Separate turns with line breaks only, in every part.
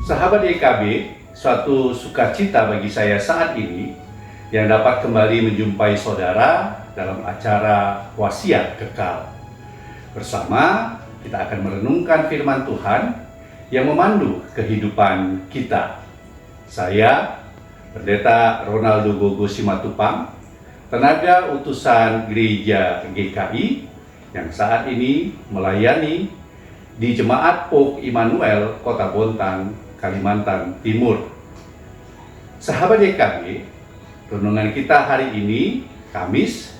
Sahabat YKB, suatu sukacita bagi saya saat ini yang dapat kembali menjumpai saudara dalam acara Wasiat Kekal. Bersama kita akan merenungkan firman Tuhan yang memandu kehidupan kita. Saya, Pendeta Ronaldo Gogo Simatupang, tenaga utusan Gereja GKI yang saat ini melayani di Jemaat Pouk Immanuel, Kota Bontang, Kalimantan Timur. Sahabat YKB, renungan kita hari ini, Kamis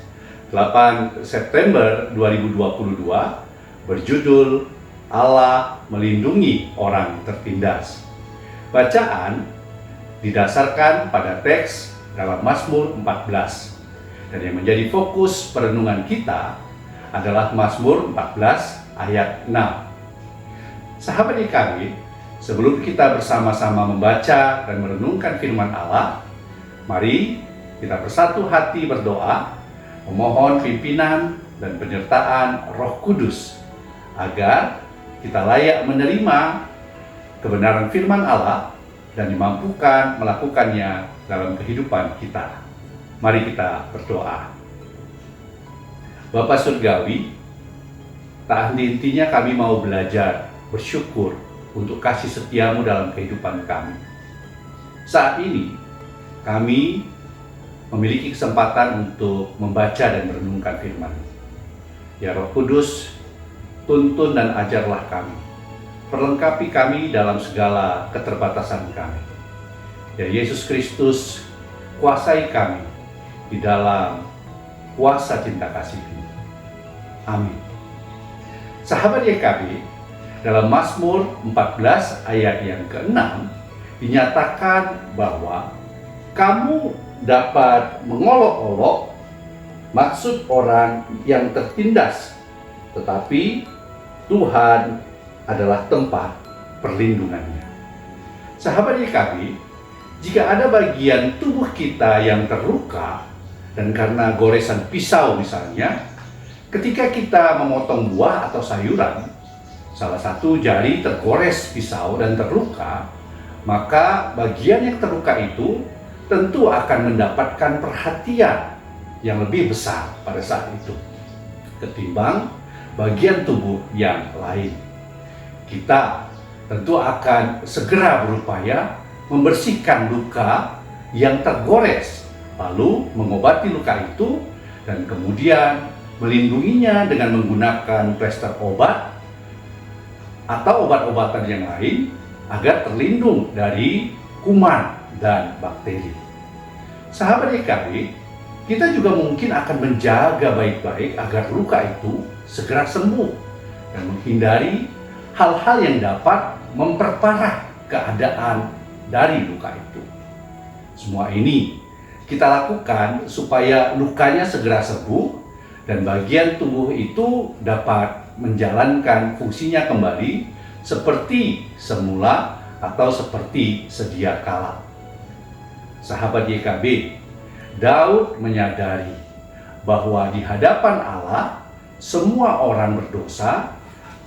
8 September 2022, berjudul Allah melindungi orang tertindas. Bacaan didasarkan pada teks dalam Mazmur 14. Dan yang menjadi fokus perenungan kita adalah Mazmur 14 ayat 6. Sahabat YKB, sebelum kita bersama-sama membaca dan merenungkan firman Allah, mari kita bersatu hati berdoa, memohon pimpinan dan penyertaan Roh Kudus, agar kita layak menerima kebenaran firman Allah dan dimampukan melakukannya dalam kehidupan kita. Mari kita berdoa. Bapa Surgawi, tak henti-hentinya kami mau belajar, bersyukur untuk kasih setiamu dalam kehidupan kami. Saat ini, kami memiliki kesempatan untuk membaca dan merenungkan firman. Ya Roh Kudus, tuntun dan ajarlah kami. Perlengkapi kami dalam segala keterbatasan kami. Ya Yesus Kristus, kuasai kami di dalam kuasa cinta kasih-Mu. Amin. Sahabat YKB, dalam Mazmur 14 ayat yang ke-6 dinyatakan bahwa kamu dapat mengolok-olok maksud orang yang tertindas, tetapi Tuhan adalah tempat perlindungannya. Sahabat YKB, jika ada bagian tubuh kita yang terluka dan karena goresan pisau misalnya, ketika kita memotong buah atau sayuran, salah satu jari tergores pisau dan terluka, maka bagian yang terluka itu tentu akan mendapatkan perhatian yang lebih besar pada saat itu ketimbang bagian tubuh yang lain. Kita tentu akan segera berupaya membersihkan luka yang tergores, lalu mengobati luka itu dan kemudian melindunginya dengan menggunakan plester obat atau obat-obatan yang lain agar terlindung dari kuman dan bakteri. Sahabat YKB, kita juga mungkin akan menjaga baik-baik agar luka itu segera sembuh dan menghindari hal-hal yang dapat memperparah keadaan dari luka itu. Semua ini kita lakukan supaya lukanya segera sembuh dan bagian tubuh itu dapat menjalankan fungsinya kembali seperti semula atau seperti sedia kala. Sahabat YKB, Daud menyadari bahwa di hadapan Allah semua orang berdosa,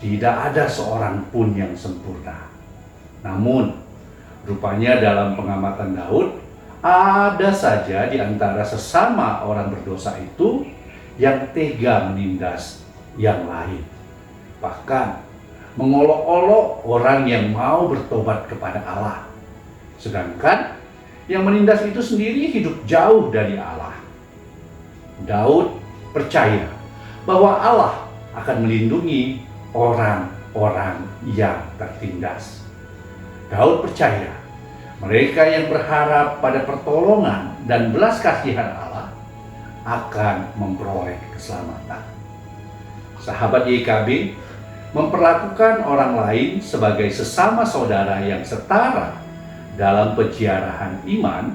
tidak ada seorang pun yang sempurna. Namun, rupanya dalam pengamatan Daud, ada saja di antara sesama orang berdosa itu yang tega menindas yang lain. Bahkan mengolok-olok orang yang mau bertobat kepada Allah. Sedangkan yang menindas itu sendiri hidup jauh dari Allah. Daud percaya bahwa Allah akan melindungi orang-orang yang tertindas. Daud percaya mereka yang berharap pada pertolongan dan belas kasihan Allah akan memperoleh keselamatan. Sahabat YKB, memperlakukan orang lain sebagai sesama saudara yang setara dalam peziarahan iman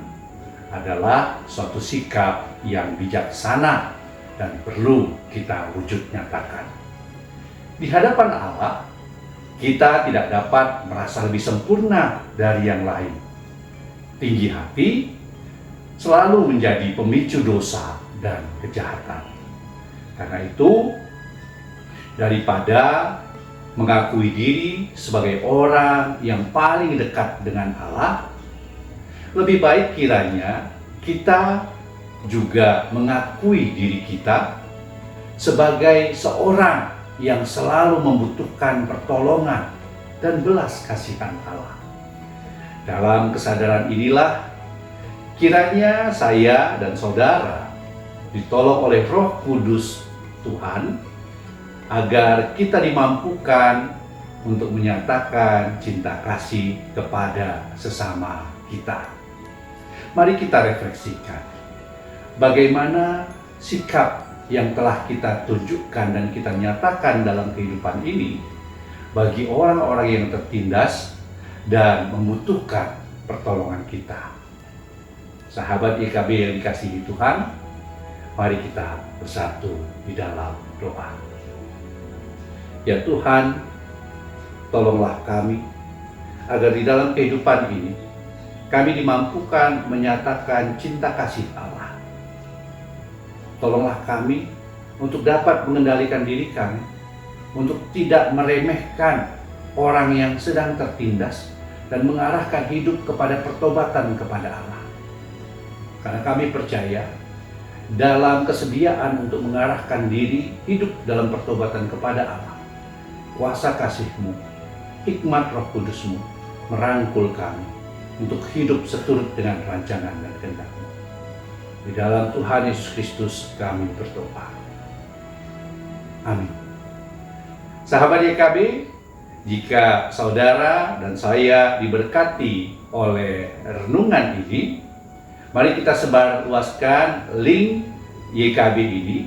adalah suatu sikap yang bijaksana dan perlu kita wujud nyatakan. Di hadapan Allah, kita tidak dapat merasa lebih sempurna dari yang lain. Tinggi hati selalu menjadi pemicu dosa dan kejahatan. Karena itu, daripada mengakui diri sebagai orang yang paling dekat dengan Allah, lebih baik kiranya kita juga mengakui diri kita sebagai seorang yang selalu membutuhkan pertolongan dan belas kasihan Allah. Dalam kesadaran inilah, kiranya saya dan saudara ditolong oleh Roh Kudus Tuhan agar kita dimampukan untuk menyatakan cinta kasih kepada sesama kita. Mari kita refleksikan bagaimana sikap yang telah kita tunjukkan dan kita nyatakan dalam kehidupan ini bagi orang-orang yang tertindas dan membutuhkan pertolongan kita. Sahabat YKB yang dikasihi Tuhan, mari kita bersatu di dalam doa. Ya Tuhan, tolonglah kami agar di dalam kehidupan ini kami dimampukan menyatakan cinta kasih Allah. Tolonglah kami untuk dapat mengendalikan diri kami, untuk tidak meremehkan orang yang sedang tertindas dan mengarahkan hidup kepada pertobatan kepada Allah. Karena kami percaya dalam kesediaan untuk mengarahkan diri hidup dalam pertobatan kepada Allah, kuasa kasih-Mu, hikmat Roh Kudus-Mu merangkul kami untuk hidup seturut dengan rancangan dan kehendak-Mu. Di dalam Tuhan Yesus Kristus kami berdoa. Amin. Sahabat YKB, jika saudara dan saya diberkati oleh renungan ini, mari kita sebarluaskan link YKB ini,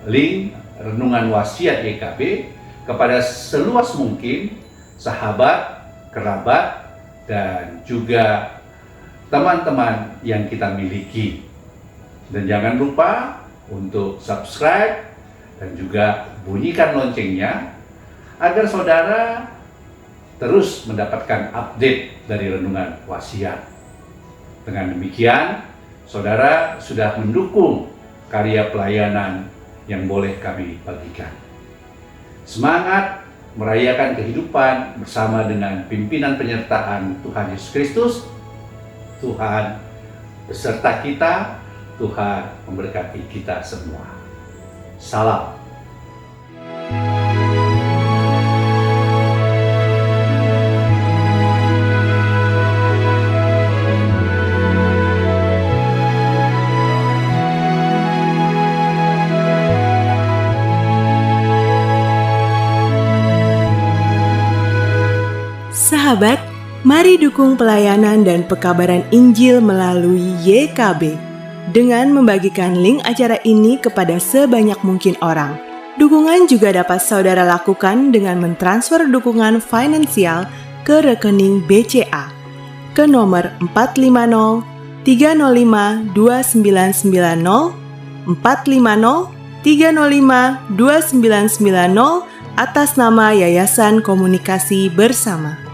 link renungan wasiat YKB kepada seluas mungkin sahabat, kerabat, dan juga teman-teman yang kita miliki. Dan jangan lupa untuk subscribe dan juga bunyikan loncengnya agar saudara terus mendapatkan update dari renungan wasiat. Dengan demikian, saudara sudah mendukung karya pelayanan yang boleh kami bagikan. Semangat merayakan kehidupan bersama dengan pimpinan penyertaan Tuhan Yesus Kristus. Tuhan beserta kita, Tuhan memberkati kita semua. Salam.
Sahabat, mari dukung pelayanan dan pekabaran Injil melalui YKB dengan membagikan link acara ini kepada sebanyak mungkin orang. Dukungan juga dapat saudara lakukan dengan mentransfer dukungan finansial ke rekening BCA ke nomor 450 305 2990 450 305 2990 atas nama Yayasan Komunikasi Bersama.